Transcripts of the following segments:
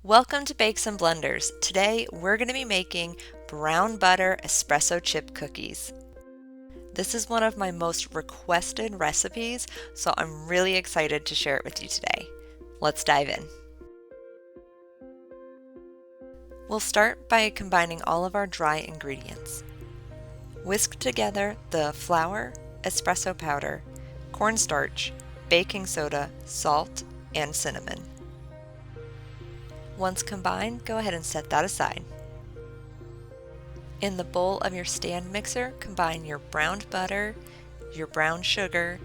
Welcome to Bakes and Blenders. Today we're going to be making brown butter espresso chip cookies. This is one of my most requested recipes, so I'm really excited to share it with you today. Let's dive in. We'll start by combining all of our dry ingredients. Whisk together the flour, espresso powder, cornstarch, baking soda, salt, and cinnamon. Once combined, go ahead and set that aside. In the bowl of your stand mixer, combine your browned butter, your brown sugar,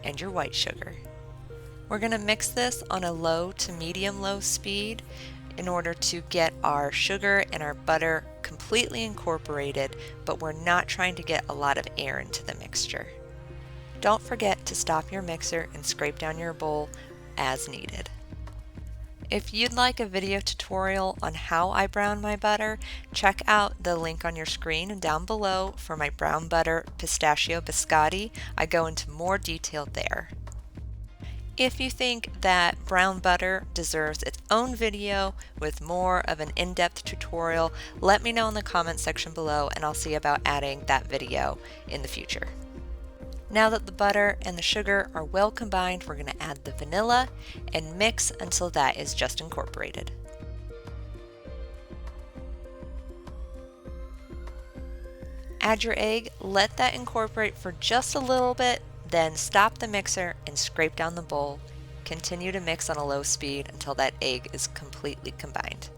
and your white sugar. We're going to mix this on a low to medium-low speed in order to get our sugar and our butter completely incorporated, but we're not trying to get a lot of air into the mixture. Don't forget to stop your mixer and scrape down your bowl as needed. If you'd like a video tutorial on how I brown my butter, check out the link on your screen and down below for my brown butter pistachio biscotti. I go into more detail there. If you think that brown butter deserves its own video with more of an in-depth tutorial, let me know in the comments section below and I'll see about adding that video in the future. Now that the butter and the sugar are well combined, we're going to add the vanilla and mix until that is just incorporated. Add your egg, let that incorporate for just a little bit, then stop the mixer and scrape down the bowl. Continue to mix on a low speed until that egg is completely combined.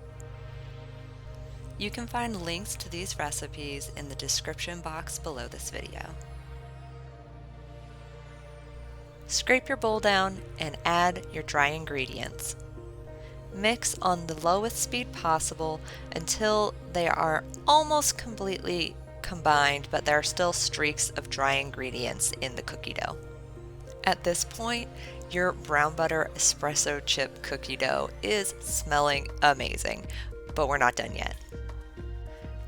You can find links to these recipes in the description box below this video. Scrape your bowl down and add your dry ingredients. Mix on the lowest speed possible until they are almost completely combined, but there are still streaks of dry ingredients in the cookie dough. At this point, your brown butter espresso chip cookie dough is smelling amazing, but we're not done yet.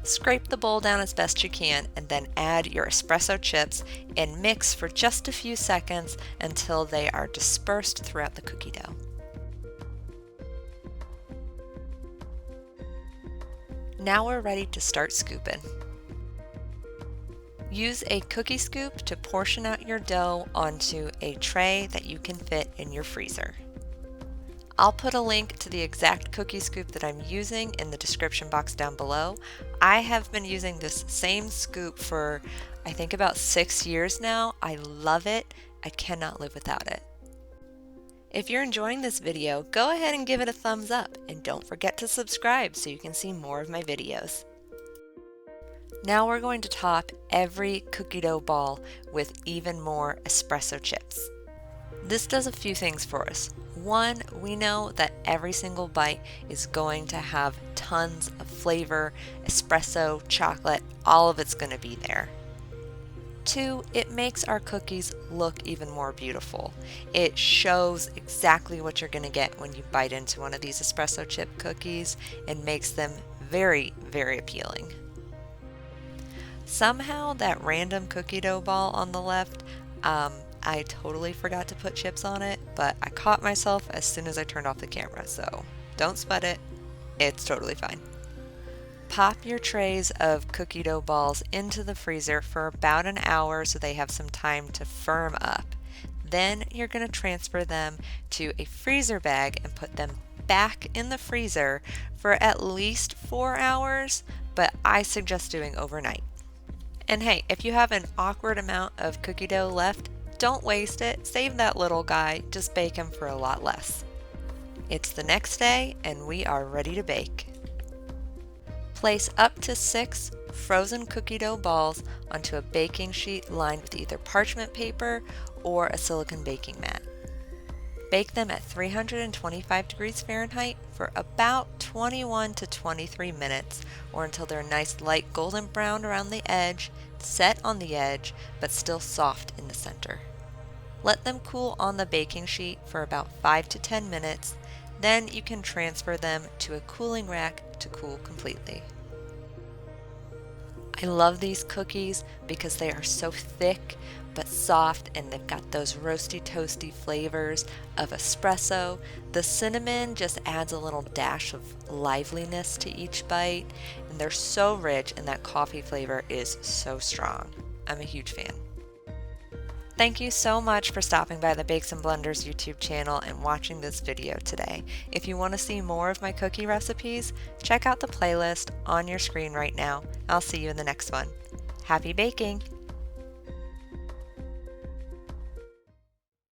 Scrape the bowl down as best you can and then add your espresso chips and mix for just a few seconds until they are dispersed throughout the cookie dough. Now we're ready to start scooping. Use a cookie scoop to portion out your dough onto a tray that you can fit in your freezer. I'll put a link to the exact cookie scoop that I'm using in the description box down below. I have been using this same scoop for I think about 6 years now. I love it. I cannot live without it. If you're enjoying this video, go ahead and give it a thumbs up and don't forget to subscribe so you can see more of my videos. Now we're going to top every cookie dough ball with even more espresso chips. This does a few things for us. One, we know that every single bite is going to have tons of flavor, espresso, chocolate, all of it's going to be there. Two, it makes our cookies look even more beautiful. It shows exactly what you're going to get when you bite into one of these espresso chip cookies and makes them very, very appealing. Somehow that random cookie dough ball on the left, I totally forgot to put chips on it, but I caught myself as soon as I turned off the camera, so don't sweat it. It's totally fine. Pop your trays of cookie dough balls into the freezer for about an hour so they have some time to firm up. Then you're going to transfer them to a freezer bag and put them back in the freezer for at least 4 hours, but I suggest doing overnight. And hey, if you have an awkward amount of cookie dough left, don't waste it, save that little guy, just bake him for a lot less. It's the next day and we are ready to bake. Place up to 6 frozen cookie dough balls onto a baking sheet lined with either parchment paper or a silicone baking mat. Bake them at 325 degrees Fahrenheit for about 21 to 23 minutes or until they're nice light golden brown around the edge, set on the edge, but still soft in the center. Let them cool on the baking sheet for about 5 to 10 minutes, then you can transfer them to a cooling rack to cool completely. I love these cookies because they are so thick, but soft, and they've got those roasty toasty flavors of espresso. The cinnamon just adds a little dash of liveliness to each bite, and they're so rich, and that coffee flavor is so strong. I'm a huge fan. Thank you so much for stopping by the Bakes and Blenders YouTube channel and watching this video today. If you want to see more of my cookie recipes, check out the playlist on your screen right now. I'll see you in the next one. Happy baking!